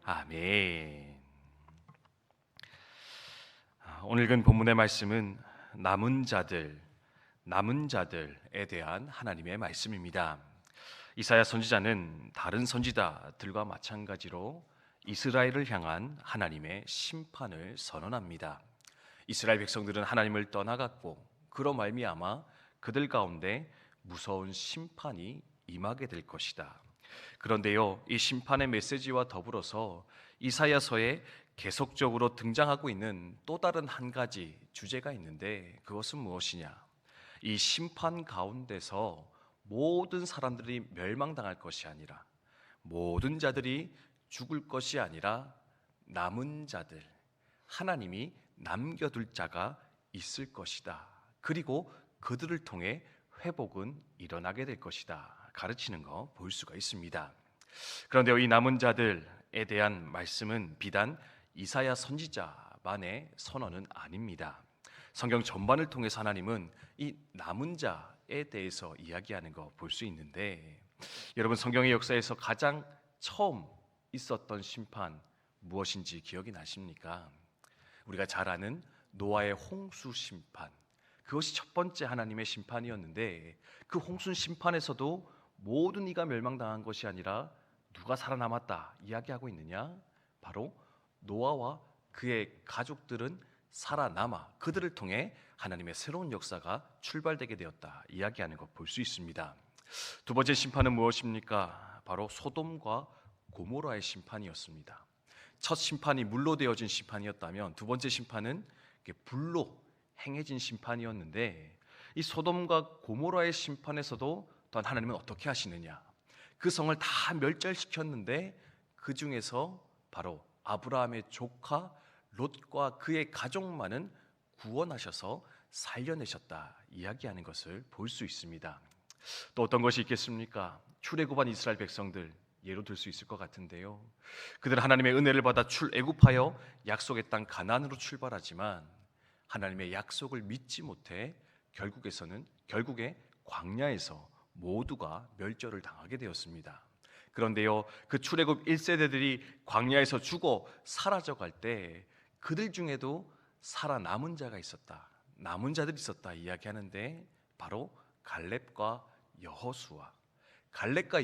아멘. 오늘 읽은 본문의 말씀은 남은 자들에 대한 하나님의 말씀입니다. 이사야 선지자는 다른 선지자들과 마찬가지로 이스라엘을 향한 하나님의 심판을 선언합니다. 이스라엘 백성들은 하나님을 떠나갔고 그로 말미암아 그들 가운데 무서운 심판이 임하게 될 것이다. 그런데요, 이 심판의 메시지와 더불어서 이사야서에 계속적으로 등장하고 있는 또 다른 한 가지 주제가 있는데 그것은 무엇이냐? 이 심판 가운데서 모든 사람들이 멸망당할 것이 아니라, 모든 자들이 죽을 것이 아니라 남은 자들, 하나님이 남겨둘 자가 있을 것이다. 그리고 그들을 통해 회복은 일어나게 될 것이다. 가르치는 거 볼 수가 있습니다. 그런데 이 남은 자들에 대한 말씀은 비단 이사야 선지자만의 선언은 아닙니다. 성경 전반을 통해서 하나님은 이 남은 자에 대해서 이야기하는 거 볼 수 있는데, 여러분 성경의 역사에서 가장 처음 있었던 심판 무엇인지 기억이 나십니까? 우리가 잘 아는 노아의 홍수 심판, 그것이 첫 번째 하나님의 심판이었는데, 그 홍수 심판에서도 모든 이가 멸망당한 것이 아니라 누가 살아남았다 이야기하고 있느냐? 바로 노아와 그의 가족들은 살아남아 그들을 통해 하나님의 새로운 역사가 출발되게 되었다 이야기하는 것 볼 수 있습니다. 두 번째 심판은 무엇입니까? 바로 소돔과 고모라의 심판이었습니다. 첫 심판이 물로 되어진 심판이었다면 두 번째 심판은 불로 행해진 심판이었는데, 이 소돔과 고모라의 심판에서도 또한 하나님은 어떻게 하시느냐? 그 성을 다 멸절시켰는데 그 중에서 바로 아브라함의 조카 롯과 그의 가족만은 구원하셔서 살려내셨다 이야기하는 것을 볼 수 있습니다. 또 어떤 것이 있겠습니까? 출애굽한 이스라엘 백성들 예로 들 수 있을 것 같은데요, 그들은 하나님의 은혜를 받아 출애굽하여 약속의 땅 가나안으로 출발하지만 하나님의 약속을 믿지 못해 결국에 광야에서 모두가 멸절을 당하게 되었습니다. 그런데요, 그 출애굽 1세대들이 광야에서 죽어 사라져갈 때 그들 중에도 살아남은 자가 있었다, 남은 자들이 있었다 이야기하는데, 바로 갈렙과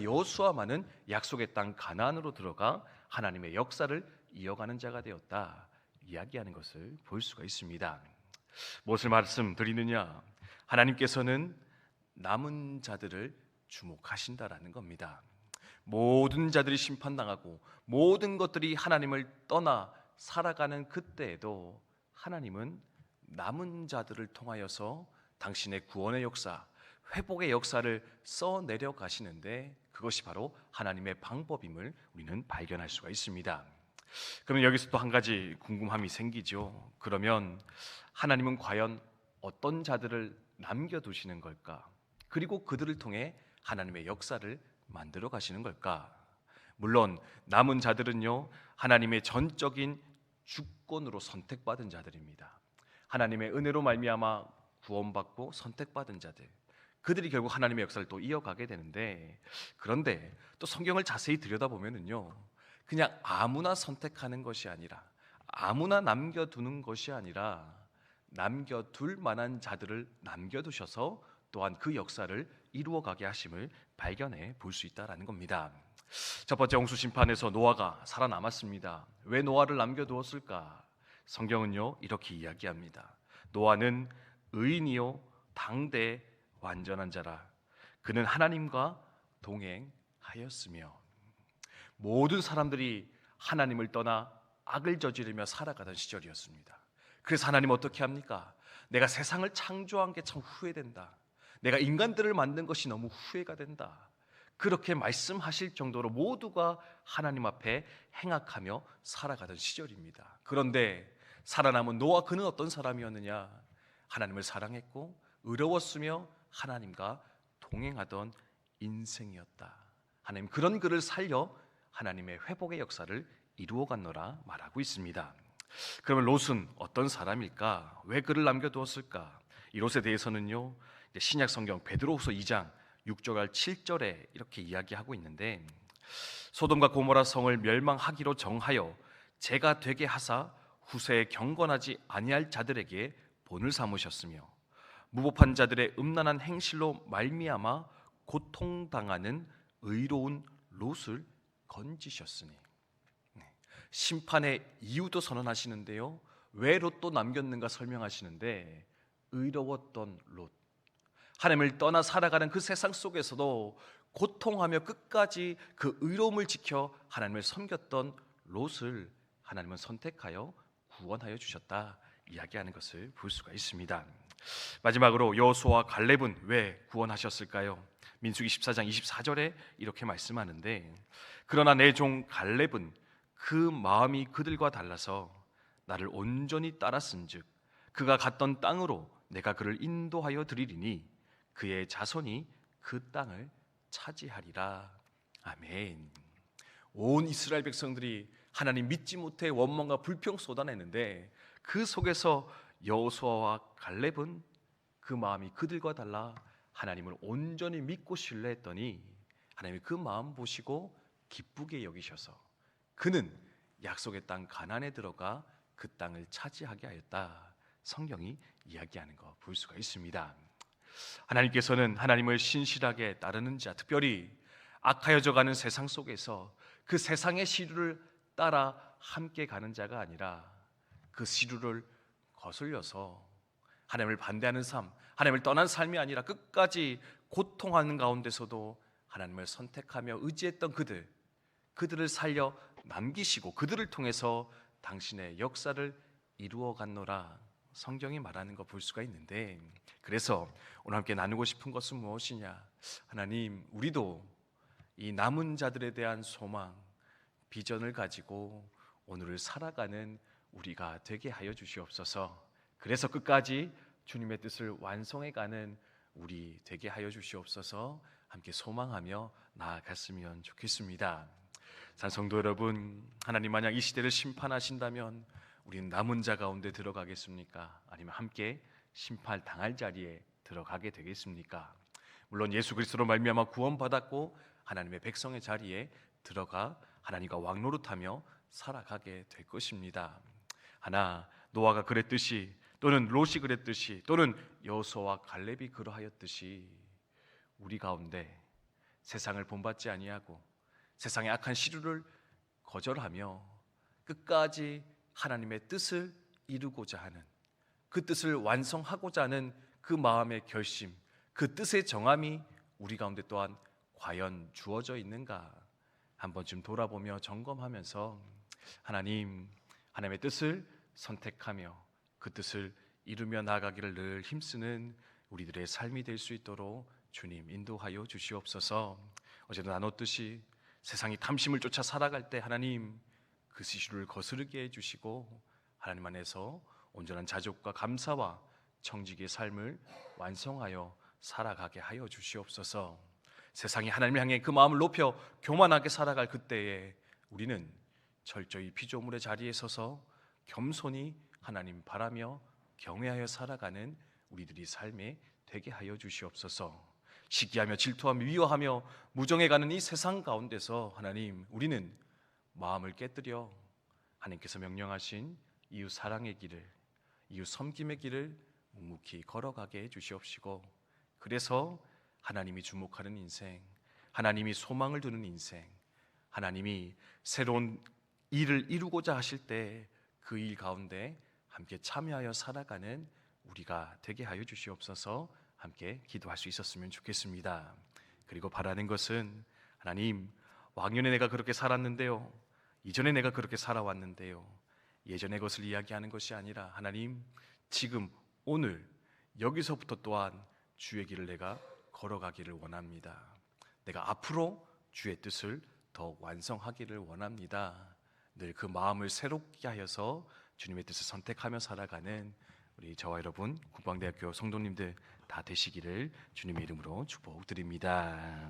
여호수아만은 약속의 땅 가나안으로 들어가 하나님의 역사를 이어가는 자가 되었다 이야기하는 것을 볼 수가 있습니다. 무엇을 말씀드리느냐? 하나님께서는 남은 자들을 주목하신다라는 겁니다. 모든 자들이 심판당하고 모든 것들이 하나님을 떠나 살아가는 그때에도 하나님은 남은 자들을 통하여서 당신의 구원의 역사, 회복의 역사를 써내려 가시는데, 그것이 바로 하나님의 방법임을 우리는 발견할 수가 있습니다. 그러면 여기서 또 한 가지 궁금함이 생기죠. 그러면 하나님은 과연 어떤 자들을 남겨두시는 걸까? 그리고 그들을 통해 하나님의 역사를 만들어 가시는 걸까? 물론 남은 자들은요, 하나님의 전적인 주권으로 선택받은 자들입니다. 하나님의 은혜로 말미암아 구원받고 선택받은 자들, 그들이 결국 하나님의 역사를 또 이어가게 되는데, 그런데 또 성경을 자세히 들여다보면은요, 그냥 아무나 선택하는 것이 아니라, 아무나 남겨두는 것이 아니라 남겨둘 만한 자들을 남겨두셔서 또한 그 역사를 이루어가게 하심을 발견해 볼 수 있다는 겁니다. 첫 번째 홍수 심판에서 노아가 살아남았습니다. 왜 노아를 남겨두었을까? 성경은요 이렇게 이야기합니다. 노아는 의인이요 당대 완전한 자라. 그는 하나님과 동행하였으며. 모든 사람들이 하나님을 떠나 악을 저지르며 살아가던 시절이었습니다. 그래서 하나님 어떻게 합니까? 내가 세상을 창조한 게 참 후회된다. 내가 인간들을 만든 것이 너무 후회가 된다. 그렇게 말씀하실 정도로 모두가 하나님 앞에 행악하며 살아가던 시절입니다. 그런데 살아남은 노아, 그는 어떤 사람이었느냐? 하나님을 사랑했고 의로웠으며 하나님과 동행하던 인생이었다. 하나님 그런 그를 살려 하나님의 회복의 역사를 이루어갔노라 말하고 있습니다. 그러면 롯은 어떤 사람일까? 왜 그를 남겨두었을까? 이 롯에 대해서는요, 신약 성경 베드로후서 2장 6절 7절에 이렇게 이야기하고 있는데, 소돔과 고모라 성을 멸망하기로 정하여 제가 되게 하사 후세에 경건하지 아니할 자들에게 본을 삼으셨으며 무법한 자들의 음란한 행실로 말미암아 고통당하는 의로운 롯을 건지셨으니. 심판의 이유도 선언하시는데요, 왜 롯도 남겼는가 설명하시는데, 의로웠던 롯, 하나님을 떠나 살아가는 그 세상 속에서도 고통하며 끝까지 그 의로움을 지켜 하나님을 섬겼던 롯을 하나님은 선택하여 구원하여 주셨다 이야기하는 것을 볼 수가 있습니다. 마지막으로 여호수아와 갈렙은 왜 구원하셨을까요? 민수기 14장 24절에 이렇게 말씀하는데, 그러나 내 종 갈렙은 그 마음이 그들과 달라서 나를 온전히 따랐은즉 그가 갔던 땅으로 내가 그를 인도하여 드리리니 그의 자손이 그 땅을 차지하리라. 아멘. 온 이스라엘 백성들이 하나님 믿지 못해 원망과 불평 쏟아내는데, 그 속에서 여호수아와 갈렙은 그 마음이 그들과 달라 하나님을 온전히 믿고 신뢰했더니 하나님이 그 마음 보시고 기쁘게 여기셔서 그는 약속의 땅 가나안에 들어가 그 땅을 차지하게 하였다. 성경이 이야기하는 거 볼 수가 있습니다. 하나님께서는 하나님을 신실하게 따르는 자, 특별히 악하여져 가는 세상 속에서 그 세상의 시류를 따라 함께 가는 자가 아니라 그 시류를 거슬려서 하나님을 반대하는 삶, 하나님을 떠난 삶이 아니라 끝까지 고통하는 가운데서도 하나님을 선택하며 의지했던 그들을 살려 남기시고 그들을 통해서 당신의 역사를 이루어 갔노라 성경이 말하는 거 볼 수가 있는데, 그래서 오늘 함께 나누고 싶은 것은 무엇이냐? 하나님, 우리도 이 남은 자들에 대한 소망, 비전을 가지고 오늘을 살아가는 우리가 되게 하여 주시옵소서. 그래서 끝까지 주님의 뜻을 완성해가는 우리 되게 하여 주시옵소서. 함께 소망하며 나아갔으면 좋겠습니다. 산성도 여러분, 하나님 만약 이 시대를 심판하신다면 우리는 남은 자 가운데 들어가겠습니까? 아니면 함께 심판 당할 자리에 들어가게 되겠습니까? 물론 예수 그리스도로 말미암아 구원받았고 하나님의 백성의 자리에 들어가 하나님과 왕노릇하며 살아가게 될 것입니다. 하나, 노아가 그랬듯이, 또는 롯이 그랬듯이, 또는 여호수아와 갈렙이 그러하였듯이 우리 가운데 세상을 본받지 아니하고 세상의 악한 시류를 거절하며 끝까지 하나님의 뜻을 이루고자 하는, 그 뜻을 완성하고자 하는 그 마음의 결심, 그 뜻의 정함이 우리 가운데 또한 과연 주어져 있는가 한 번쯤 돌아보며 점검하면서 하나님의 뜻을 선택하며 그 뜻을 이루며 나아가기를 늘 힘쓰는 우리들의 삶이 될 수 있도록 주님 인도하여 주시옵소서. 어제도 나눴듯이 세상이 탐심을 쫓아 살아갈 때 하나님 그 시주를 거스르게 해주시고 하나님 안에서 온전한 자족과 감사와 청지기의 삶을 완성하여 살아가게 하여 주시옵소서. 세상이 하나님을 향해 그 마음을 높여 교만하게 살아갈 그때에 우리는 철저히 피조물의 자리에 서서 겸손히 하나님 바라며 경외하여 살아가는 우리들이 삶에 되게 하여 주시옵소서. 시기하며 질투하며 미워하며 무정해가는 이 세상 가운데서 하나님, 우리는 마음을 깨뜨려 하나님께서 명령하신 이웃 사랑의 길을, 이웃 섬김의 길을 묵묵히 걸어가게 해주시옵시고, 그래서 하나님이 주목하는 인생, 하나님이 소망을 두는 인생, 하나님이 새로운 일을 이루고자 하실 때 그 일 가운데 함께 참여하여 살아가는 우리가 되게 하여 주시옵소서. 함께 기도할 수 있었으면 좋겠습니다. 그리고 바라는 것은 하나님, 왕년에 내가 그렇게 살았는데요, 이전에 내가 그렇게 살아왔는데요, 예전의 것을 이야기하는 것이 아니라 하나님, 지금 오늘 여기서부터 또한 주의 길을 내가 걸어가기를 원합니다. 내가 앞으로 주의 뜻을 더 완성하기를 원합니다. 늘 그 마음을 새롭게 하여서 주님의 뜻을 선택하며 살아가는 우리 저와 여러분 국방대학교 성도님들 다 되시기를 주님의 이름으로 축복드립니다.